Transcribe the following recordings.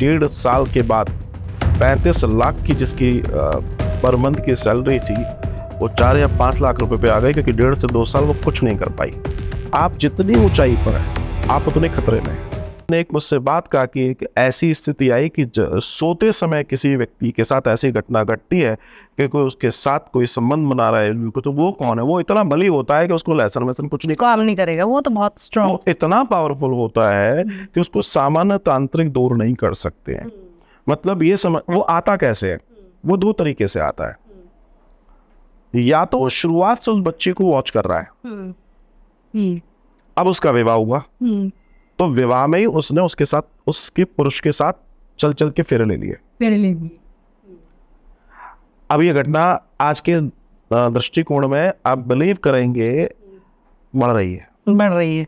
1.5 साल के बाद 35 लाख की जिसकी पर मंथ की सैलरी थी वो 4 या 5 लाख रुपए पे आ गई, क्योंकि 1.5 से 2 साल वो कुछ नहीं कर पाई। आप जितनी ऊंचाई पर हैं आप उतने खतरे में हैं। एक मुझसे बात कहा कि एक ऐसी स्थिति आई कि सोते समय किसी व्यक्ति के साथ ऐसी घटना घटती है कि कोई उसके साथ कोई संबंध बना रहा है, तो वो कौन है? वो इतना बली होता है कि उसको लहसन वहसन कुछ नहीं काम नहीं करेगा, वो तो बहुत स्ट्रॉन्ग, वो इतना पावरफुल होता है कि उसको सामान्य तांत्रिक दूर नहीं कर सकते हैं। मतलब ये समझ, वो आता कैसे है? वो 2 तरीके से आता है। या तो वो शुरुआत से उस बच्चे को वॉच कर रहा है, अब उसका विवाह हुआ तो विवाह में ही उसने उसके साथ, उसके पुरुष के साथ चल चल के फेरे ले लिए। अब ये घटना आज के दृष्टिकोण में आप बिलीव करेंगे बढ़ रही है।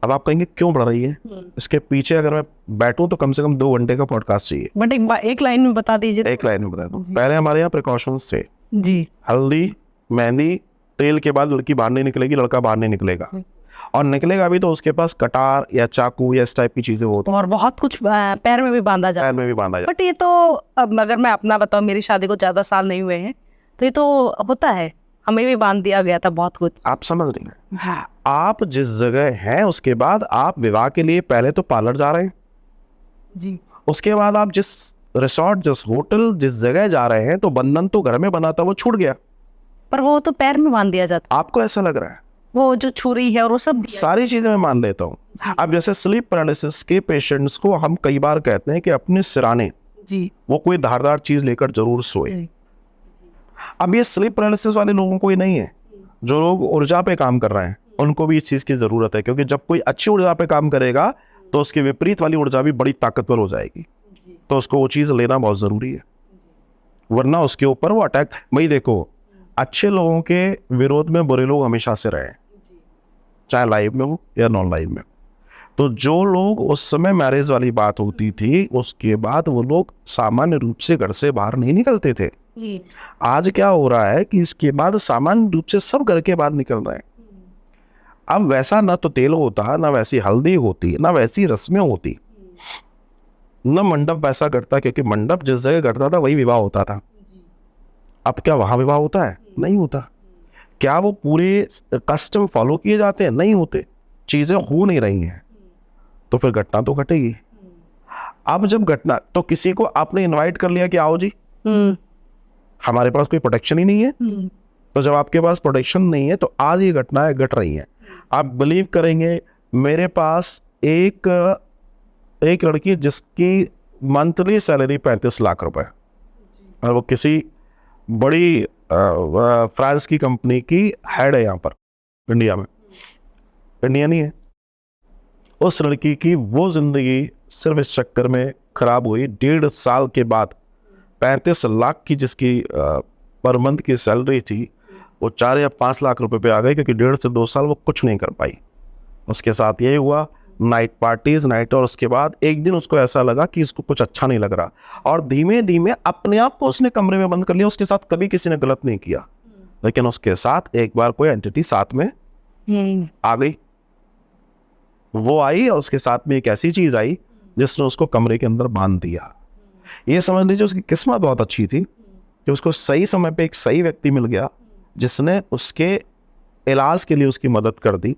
अब आप कहेंगे क्यों बढ़ रही है? इसके पीछे अगर मैं बैठूं तो कम से कम 2 घंटे का पॉडकास्ट चाहिए। बट एक लाइन में बता दीजिए। एक लाइन में बता दूं। पहले हमारे यहाँ प्रिकॉशंस थे जी। हल्दी, मेहंदी, तेल के बाद लड़की बाहर नहीं निकलेगी, लड़का बाहर नहीं निकलेगा, और निकलेगा भी तो उसके पास कटार या चाकू या इस टाइप की चीजें होती और बहुत कुछ पैर में भी बांधा जाता है। पैर में भी बांधा जाता। बट ये तो अब अगर मैं अपना बताऊं, मेरी शादी को ज्यादा साल नहीं हुए हैं, तो ये तो होता है, हमें भी बांध दिया गया था बहुत कुछ। आप समझ रही हैं? हाँ। आप जिस जगह हैं उसके बाद आप विवाह के लिए पहले तो पार्लर जा रहे हैं जी, उसके बाद आप जिस रिसोर्ट, जिस होटल, जिस जगह जा रहे हैं, तो बंधन तो घर में बना था, वो छूट गया, पर वो तो पैर में बांध दिया जाता। आपको ऐसा लग रहा है? वो जो छुरी है और वो सब सारी चीजें मैं मान लेता हूँ। अब जैसे स्लीप पैरालिसिस के पेशेंट्स को हम कई बार कहते हैं कि अपने सिराने जी वो कोई धारदार चीज लेकर जरूर सोए। अब ये स्लीप पैरालिसिस वाले लोगों को ही नहीं है, जो लोग ऊर्जा पे काम कर रहे हैं उनको भी इस चीज की जरूरत है, क्योंकि जब कोई अच्छी ऊर्जा पे काम करेगा तो उसके विपरीत वाली ऊर्जा भी बड़ी ताकतवर हो जाएगी, तो उसको वो चीज लेना बहुत जरूरी है, वरना उसके ऊपर वो अटैक। भाई देखो, अच्छे लोगों के विरोध में बुरे लोग हमेशा से रहे, चाहे लाइव में हो या नॉन लाइव में। तो जो लोग उस समय मैरिज वाली बात होती थी उसके बाद वो लोग सामान्य रूप से घर से बाहर नहीं निकलते थे। आज क्या हो रहा है कि इसके बाद सामान्य रूप से सब घर के बाहर निकल रहे हैं। अब वैसा ना तो तेल होता, ना वैसी हल्दी होती, ना वैसी रस्में होती, न मंडप वैसा करता, क्योंकि मंडप जिस जगह करता था वही विवाह होता था। अब क्या वहां विवाह होता है? नहीं होता। क्या वो पूरे कस्टम फॉलो किए जाते हैं? नहीं होते। चीजें हो नहीं रही हैं तो फिर घटना तो घटेगी। अब जब घटना, तो किसी को आपने इनवाइट कर लिया कि आओ जी, हमारे पास कोई प्रोटेक्शन ही नहीं है, तो जब आपके पास प्रोटेक्शन नहीं है तो आज ये घटनाएं घट रही हैं। आप बिलीव करेंगे, मेरे पास एक लड़की जिसकी मंथली सैलरी 35 लाख रुपए, और वो किसी बड़ी फ्रांस की कंपनी की हेड है यहाँ पर इंडिया में, इंडिया नहीं है। उस लड़की की वो जिंदगी सिर्फ इस चक्कर में खराब हुई, 1.5 साल के बाद 35 लाख की जिसकी पर मंथ की सैलरी थी वो 4 या 5 लाख रुपए पे आ गई, क्योंकि 1.5 से 2 साल वो कुछ नहीं कर पाई। उसके साथ यही हुआ, नाइट पार्टीज नाइट, और उसके बाद एक दिन उसको ऐसा लगा कि इसको कुछ अच्छा नहीं लग रहा, और धीमे धीमे अपने आप को उसने कमरे में बंद कर लिया। उसके साथ कभी किसी ने गलत नहीं किया, लेकिन उसके साथ एक बार कोई एंटिटी साथ में आ गई। वो आई और उसके साथ में एक ऐसी चीज आई जिसने उसको कमरे के अंदर बांध दिया। ये समझ लीजिए उसकी किस्मत बहुत अच्छी थी कि उसको सही समय पे एक सही व्यक्ति मिल गया जिसने उसके इलाज के लिए उसकी मदद कर दी,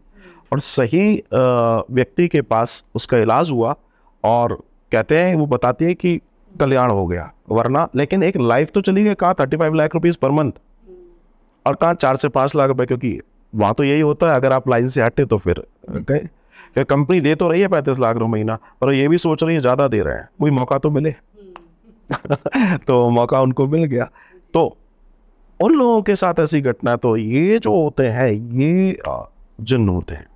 और सही व्यक्ति के पास उसका इलाज हुआ, और कहते हैं, वो बताती है कि कल्याण हो गया। वरना लेकिन एक लाइफ तो चली गई, कहाँ 35 लाख रुपीज पर मंथ, और कहाँ 4 से 5 लाख रुपए, क्योंकि वहां तो यही होता है, अगर आप लाइन से हटे तो फिर कंपनी दे तो रही है 35 लाख रुपए महीना, पर ये भी सोच रही है ज्यादा दे रहे हैं, कोई मौका तो मिले। तो मौका उनको मिल गया। तो उन लोगों के साथ ऐसी घटना, तो ये जो होते हैं ये जिन्न होते हैं,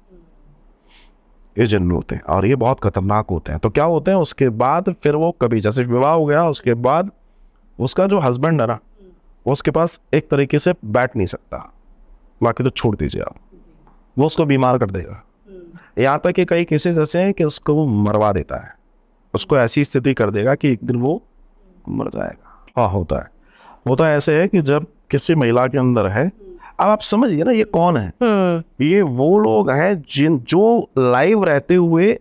ये जिन्न होते हैं, और ये बहुत खतरनाक होते हैं। तो क्या होते हैं उसके बाद, फिर वो कभी जैसे विवाह हो गया उसके बाद उसका जो हस्बैंड है ना, वो उसके पास एक तरीके से बैठ नहीं सकता, बाकी तो छोड़ दीजिए आप, वो उसको बीमार कर देगा। यहाँ तक कि कई केसेस ऐसे हैं कि उसको वो मरवा देता है, उसको ऐसी स्थिति कर देगा कि एक दिन वो मर जाएगा। हाँ, होता है ऐसे है कि जब किसी महिला के अंदर है, अब आप समझिए ना ये कौन है, ये वो लोग हैं जो लाइव रहते हुए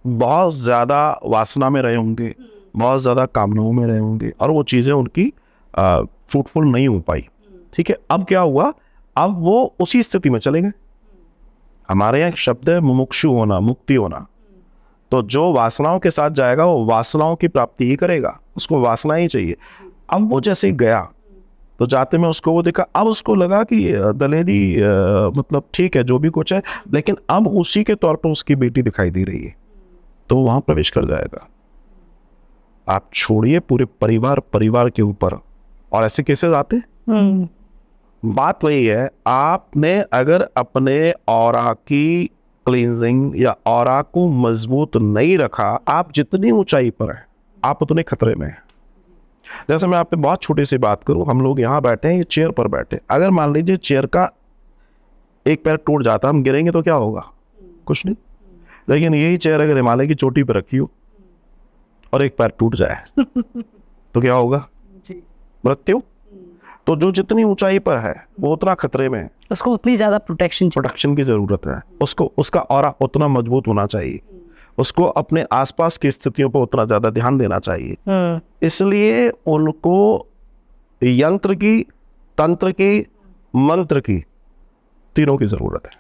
बहुत ज्यादा वासना में रहे होंगे, बहुत ज़्यादा कामनाओं में रहे होंगे और वो चीज़ें उनकी फ्रूटफुल नहीं हो पाई। ठीक है, अब क्या हुआ, अब वो उसी स्थिति में चले गए। हमारे यहाँ एक शब्द है मुमुक्षु होना, मुक्ति होना। तो जो वासनाओं के साथ जाएगा वो वासनाओं की प्राप्ति ही करेगा, उसको वासना ही चाहिए। अब वो जैसे ही गया तो जाते में उसको वो देखा, अब उसको लगा कि दलेरी मतलब ठीक है जो भी कुछ है, लेकिन अब उसी के तौर पर उसकी बेटी दिखाई दे रही है, तो वहां प्रवेश कर जाएगा। आप छोड़िए पूरे परिवार के ऊपर, और ऐसे केसेस आते हैं। बात वही है, आपने अगर अपने ऑरा की क्लींजिंग या ऑरा को मजबूत नहीं रखा, आप जितनी ऊंचाई पर हैं आप उतने खतरे में हैं। जैसे मैं आप पे बहुत छोटी सी बात करूं, हम लोग यहाँ बैठे हैं, ये चेयर पर बैठे, अगर मान लीजिए चेयर का एक पैर टूट जाता, हम गिरेंगे तो क्या होगा, कुछ नहीं। लेकिन यही चेयर अगर हिमालय की चोटी पर रखी हो और एक पैर टूट जाए तो क्या होगा, मृत्यु। तो जो जितनी ऊंचाई पर है वो उतना खतरे में है, उसको उतनी ज्यादा प्रोटेक्शन की जरूरत है, उसको उसका ऑरा उतना मजबूत होना चाहिए, उसको अपने आसपास की स्थितियों पर उतना ज्यादा ध्यान देना चाहिए। इसलिए उनको यंत्र की, तंत्र की, मंत्र की, तीनों की जरूरत है।